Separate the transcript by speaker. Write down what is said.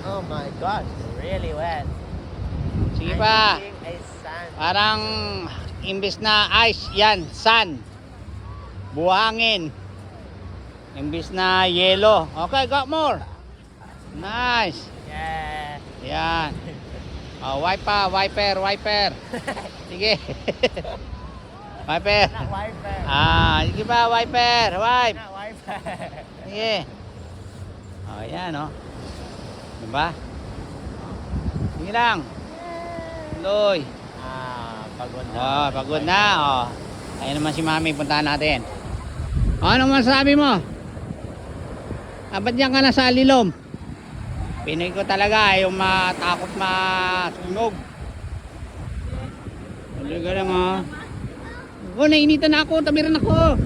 Speaker 1: Oh my gosh, it's really wet.
Speaker 2: Sige
Speaker 1: I'm
Speaker 2: pa.
Speaker 1: eating a sand.
Speaker 2: Parang imbis na ice, yan, sun. Buhangin. Imbis na yellow. Okay, got more. Nice.
Speaker 1: Yeah.
Speaker 2: Yan. Oh, wiper. Sige. Wiper.
Speaker 1: Not wiper.
Speaker 2: Sige pa, wiper. Wipe.
Speaker 1: Not wiper.
Speaker 2: Sige. Oh, yan, oh. Diba? Sige lang. Tuloy.
Speaker 1: Pagod na.
Speaker 2: Oh, pagod na. Oh. Ayun naman si Mami, puntahan natin. Ano masabi mo? Ba't diyan ka na sa lilom? Pinoy ko talaga, yung matakot masunog. Tuloy ka lang, oh. Oh, nainitan na ako, tabiran ako.